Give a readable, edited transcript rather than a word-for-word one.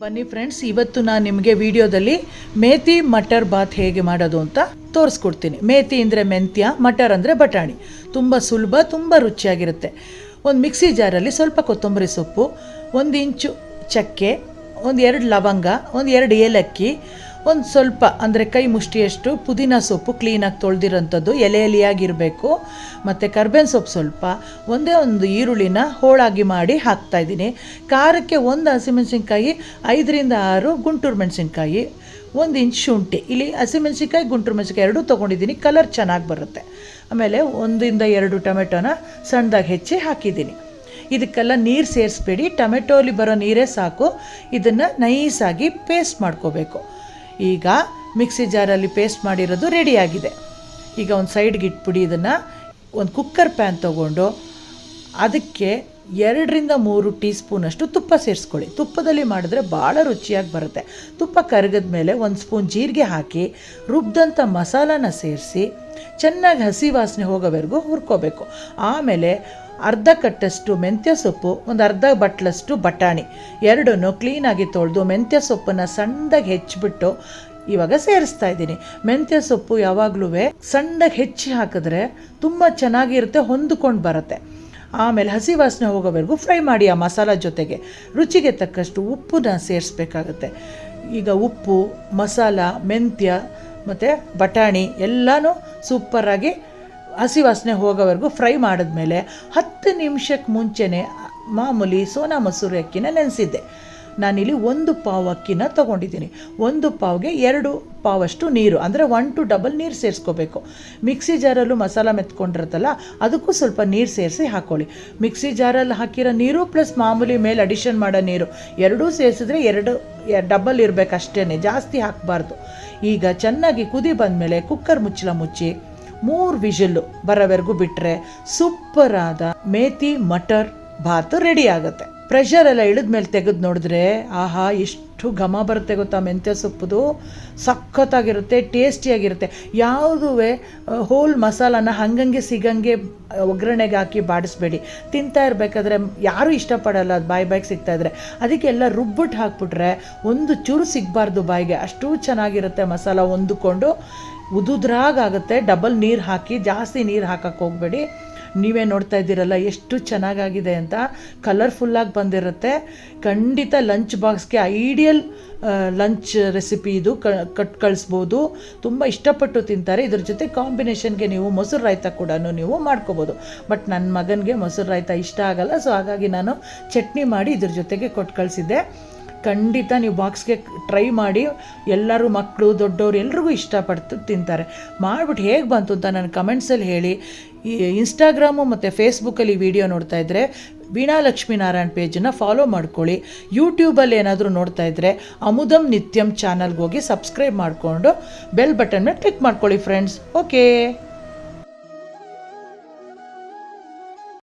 ಬನ್ನಿ ಫ್ರೆಂಡ್ಸ್, ಇವತ್ತು ನಾನು ನಿಮಗೆ ವಿಡಿಯೋದಲ್ಲಿ ಮೇಥಿ ಮಟರ್ ಬಾತ್ ಹೇಗೆ ಮಾಡೋದು ಅಂತ ತೋರಿಸ್ಕೊಡ್ತೀನಿ. ಮೇಥಿ ಅಂದರೆ ಮೆಂತ್ಯ, ಮಟರ್ ಅಂದರೆ ಬಟಾಣಿ. ತುಂಬ ಸುಲಭ, ತುಂಬ ರುಚಿಯಾಗಿರುತ್ತೆ. ಒಂದು ಮಿಕ್ಸಿ ಜಾರಲ್ಲಿ ಸ್ವಲ್ಪ ಕೊತ್ತಂಬರಿ ಸೊಪ್ಪು, 1 ಇಂಚು ಚಕ್ಕೆ, 2 ಲವಂಗ, 2 ಏಲಕ್ಕಿ, ಒಂದು ಸ್ವಲ್ಪ ಅಂದರೆ ಕೈ ಮುಷ್ಟಿಯಷ್ಟು ಪುದೀನ ಸೊಪ್ಪು ಕ್ಲೀನಾಗಿ ತೊಳೆದಿರೋಂಥದ್ದು ಎಲೆಯಾಗಿರಬೇಕು, ಮತ್ತು ಕರ್ಬೇವಿನ ಸೊಪ್ಪು ಸ್ವಲ್ಪ, ಒಂದು ಈರುಳ್ಳಿನ ಹೋಳಾಗಿ ಮಾಡಿ ಹಾಕ್ತಾಯಿದ್ದೀನಿ. ಖಾರಕ್ಕೆ 1 ಹಸಿಮೆಣಸಿನ್ಕಾಯಿ, 5 ರಿಂದ 6 ಗುಂಟೂರು ಮೆಣಸಿನ್ಕಾಯಿ, 1 ಇಂಚ್ ಶುಂಠಿ. ಇಲ್ಲಿ ಹಸಿಮೆಣಸಿನ್ಕಾಯಿ ಗುಂಟೂರು ಮೆಣಸಿನ್ಕಾಯಿ ಎರಡೂ ತೊಗೊಂಡಿದ್ದೀನಿ, ಕಲರ್ ಚೆನ್ನಾಗಿ ಬರುತ್ತೆ. ಆಮೇಲೆ 1 ರಿಂದ 2 ಟೊಮೆಟೊನ ಸಣ್ಣದಾಗಿ ಹೆಚ್ಚಿ ಹಾಕಿದ್ದೀನಿ. ಇದಕ್ಕೆಲ್ಲ ನೀರು ಸೇರಿಸ್ಬೇಡಿ, ಟೊಮೆಟೋಲಿ ಬರೋ ನೀರೇ ಸಾಕು. ಇದನ್ನು ನೈಸಾಗಿ ಪೇಸ್ಟ್ ಮಾಡ್ಕೋಬೇಕು. ಈಗ ಮಿಕ್ಸಿ ಜಾರಲ್ಲಿ ಪೇಸ್ಟ್ ಮಾಡಿರೋದು ರೆಡಿಯಾಗಿದೆ. ಈಗ ಒಂದು ಸೈಡ್ಗೆ ಇಟ್ಬಿಡಿ. ಇದನ್ನು ಒಂದು ಕುಕ್ಕರ್ ಪ್ಯಾನ್ ತೊಗೊಂಡು ಅದಕ್ಕೆ 2 ರಿಂದ 3 ಟೀ ಸ್ಪೂನಷ್ಟು ತುಪ್ಪ ಸೇರಿಸ್ಕೊಳ್ಳಿ. ತುಪ್ಪದಲ್ಲಿ ಮಾಡಿದ್ರೆ ಭಾಳ ರುಚಿಯಾಗಿ ಬರುತ್ತೆ. ತುಪ್ಪ ಕರಗಿದ ಮೇಲೆ 1 ಸ್ಪೂನ್ ಜೀರಿಗೆ ಹಾಕಿ ರುಬ್ಬಿದಂಥ ಮಸಾಲಾನ ಸೇರಿಸಿ ಚೆನ್ನಾಗಿ ಹಸಿ ವಾಸನೆ ಹೋಗೋವರೆಗೂ ಹುರ್ಕೋಬೇಕು. ಆಮೇಲೆ ಅರ್ಧ ಕಟ್ಟಷ್ಟು ಮೆಂತ್ಯ ಸೊಪ್ಪು, ಒಂದು ಅರ್ಧ ಬಟ್ಲಷ್ಟು ಬಟಾಣಿ ಎರಡನ್ನೂ ಕ್ಲೀನಾಗಿ ತೊಳೆದು ಮೆಂತ್ಯ ಸೊಪ್ಪನ್ನು ಸಣ್ಣದಾಗಿ ಹೆಚ್ಚಿಬಿಟ್ಟು ಇವಾಗ ಸೇರಿಸ್ತಾ ಇದ್ದೀನಿ. ಮೆಂತ್ಯ ಸೊಪ್ಪು ಯಾವಾಗಲೂ ಸಣ್ಣದಾಗಿ ಹೆಚ್ಚಿ ಹಾಕಿದ್ರೆ ತುಂಬ ಚೆನ್ನಾಗಿರುತ್ತೆ, ಹೊಂದ್ಕೊಂಡು ಬರುತ್ತೆ. ಆಮೇಲೆ ಹಸಿ ವಾಸನೆ ಹೋಗೋವರೆಗೂ ಫ್ರೈ ಮಾಡಿ ಆ ಮಸಾಲ ಜೊತೆಗೆ. ರುಚಿಗೆ ತಕ್ಕಷ್ಟು ಉಪ್ಪನ್ನ ಸೇರಿಸ್ಬೇಕಾಗತ್ತೆ. ಈಗ ಉಪ್ಪು, ಮಸಾಲ, ಮೆಂತ್ಯ ಮತ್ತು ಬಟಾಣಿ ಎಲ್ಲನೂ ಸೂಪರಾಗಿ ಹಸಿ ವಾಸನೆ ಹೋಗೋವರೆಗೂ ಫ್ರೈ ಮಾಡಿದ್ಮೇಲೆ 10 ನಿಮಿಷಕ್ಕೆ ಮುಂಚೆನೇ ಮಾಮೂಲಿ ಸೋನಾ ಮಸೂರಿ ಅಕ್ಕಿನ ನೆನೆಸಿದ್ದೆ. ನಾನಿಲ್ಲಿ 1 ಪಾವ್ ಅಕ್ಕಿನ ತೊಗೊಂಡಿದ್ದೀನಿ. 1 ಪಾವ್ಗೆ 2 ಪಾವಷ್ಟು ನೀರು, ಅಂದರೆ 1 to ಡಬಲ್ ನೀರು ಸೇರಿಸ್ಕೋಬೇಕು. ಮಿಕ್ಸಿ ಜಾರಲ್ಲೂ ಮಸಾಲ ಮೆತ್ಕೊಂಡಿರುತ್ತಲ್ಲ, ಅದಕ್ಕೂ ಸ್ವಲ್ಪ ನೀರು ಸೇರಿಸಿ ಹಾಕ್ಕೊಳ್ಳಿ. ಮಿಕ್ಸಿ ಜಾರಲ್ಲಿ ಹಾಕಿರೋ ನೀರು ಪ್ಲಸ್ ಮಾಮೂಲಿ ಮೇಲೆ ಅಡಿಷನ್ ಮಾಡೋ ನೀರು ಎರಡೂ ಸೇರಿಸಿದ್ರೆ 2 ಡಬಲ್ ಇರಬೇಕು ಅಷ್ಟೇ, ಜಾಸ್ತಿ ಹಾಕಬಾರ್ದು. ಈಗ ಚೆನ್ನಾಗಿ ಕುದಿ ಬಂದಮೇಲೆ ಕುಕ್ಕರ್ ಮುಚ್ಚಳ ಮುಚ್ಚಿ 3 ವಿಷಲ್ಲು ಬರೋವರೆಗೂ ಬಿಟ್ಟರೆ ಸೂಪರಾದ ಮೇಥಿ ಮಟರ್ ಬಾತ್ ರೆಡಿ ಆಗುತ್ತೆ. ಪ್ರೆಷರ್ ಎಲ್ಲ ಇಳಿದ್ಮೇಲೆ ತೆಗೆದು ನೋಡಿದ್ರೆ ಆಹಾ, ಎಷ್ಟು ಘಮ ಬರುತ್ತೆ ಗೊತ್ತಾ. ಮೆಂತ್ಯ ಸೊಪ್ಪುದು ಸಖತ್ತಾಗಿರುತ್ತೆ, ಟೇಸ್ಟಿಯಾಗಿರುತ್ತೆ. ಯಾವುದೂ ಹೋಲ್ ಮಸಾಲಾನ ಹಂಗಂಗೆ ಸಿಗಂಗೆ ಒಗ್ಗರಣೆಗೆ ಹಾಕಿ ಬಾಡಿಸ್ಬೇಡಿ. ತಿಂತಾ ಇರಬೇಕಾದ್ರೆ ಯಾರೂ ಇಷ್ಟಪಡಲ್ಲ ಅದು ಬಾಯಿಗೆ ಸಿಗ್ತಾಯಿದ್ರೆ. ಅದಕ್ಕೆಲ್ಲ ರುಬ್ಬಿಟ್ಟು ಹಾಕ್ಬಿಟ್ರೆ ಒಂದು ಚೂರು ಸಿಗಬಾರ್ದು ಬಾಯಿಗೆ, ಅಷ್ಟೂ ಚೆನ್ನಾಗಿರುತ್ತೆ. ಮಸಾಲ ಹೊಂದಿಕೊಂಡು ಉದುದ್ರಾಗುತ್ತೆ. ಡಬಲ್ ನೀರು ಹಾಕಿ, ಜಾಸ್ತಿ ನೀರು ಹಾಕಕ್ಕೆ ಹೋಗಬೇಡಿ. ನೀವೇ ನೋಡ್ತಾ ಇದ್ದೀರಲ್ಲ ಎಷ್ಟು ಚೆನ್ನಾಗಾಗಿದೆ ಅಂತ, ಕಲರ್ಫುಲ್ಲಾಗಿ ಬಂದಿರುತ್ತೆ. ಖಂಡಿತ ಲಂಚ್ ಬಾಕ್ಸ್ಗೆ ಐಡಿಯಲ್ ಲಂಚ್ ರೆಸಿಪಿ ಇದು. ಕಳಿಸ್ಬೋದು, ತುಂಬ ಇಷ್ಟಪಟ್ಟು ತಿಂತಾರೆ. ಇದ್ರ ಜೊತೆ ಕಾಂಬಿನೇಷನ್ಗೆ ನೀವು ಮೊಸರು ರಾಯ್ತ ಕೂಡ ನೀವು ಮಾಡ್ಕೋಬೋದು. ಬಟ್ ನನ್ನ ಮಗನಿಗೆ ಮೊಸರು ರಾಯ್ತ ಇಷ್ಟ ಆಗಲ್ಲ, ಸೊ ಹಾಗಾಗಿ ನಾನು ಚಟ್ನಿ ಮಾಡಿ ಇದ್ರ ಜೊತೆಗೆ ಕೊಟ್ಟು ಕಳಿಸಿದ್ದೆ. ಖಂಡಿತ ನೀವು ಬಾಕ್ಸ್ಗೆ ಟ್ರೈ ಮಾಡಿ. ಎಲ್ಲರೂ, ಮಕ್ಕಳು ದೊಡ್ಡವರು ಎಲ್ರಿಗೂ ಇಷ್ಟಪಟ್ಟು ತಿಂತಾರೆ. ಮಾಡಿಬಿಟ್ಟು ಹೇಗೆ ಬಂತು ಅಂತ ನನ್ನ ಕಮೆಂಟ್ಸಲ್ಲಿ ಹೇಳಿ. ಈ ಇನ್ಸ್ಟಾಗ್ರಾಮು ಮತ್ತು ಫೇಸ್ಬುಕ್ಕಲ್ಲಿ ವಿಡಿಯೋ ನೋಡ್ತಾ ಇದ್ದರೆ ವೀಣಾ ಲಕ್ಷ್ಮೀನಾರಾಯಣ್ ಪೇಜನ್ನು ಫಾಲೋ ಮಾಡ್ಕೊಳ್ಳಿ. ಯೂಟ್ಯೂಬಲ್ಲಿ ಏನಾದರೂ ನೋಡ್ತಾ ಇದ್ದರೆ ಅಮುದಂ ನಿತ್ಯಂ ಚಾನಲ್ಗೆ ಹೋಗಿ ಸಬ್ಸ್ಕ್ರೈಬ್ ಮಾಡಿಕೊಂಡು ಬೆಲ್ ಬಟನ್ ಮೇಲೆ ಕ್ಲಿಕ್ ಮಾಡ್ಕೊಳ್ಳಿ ಫ್ರೆಂಡ್ಸ್. ಓಕೆ.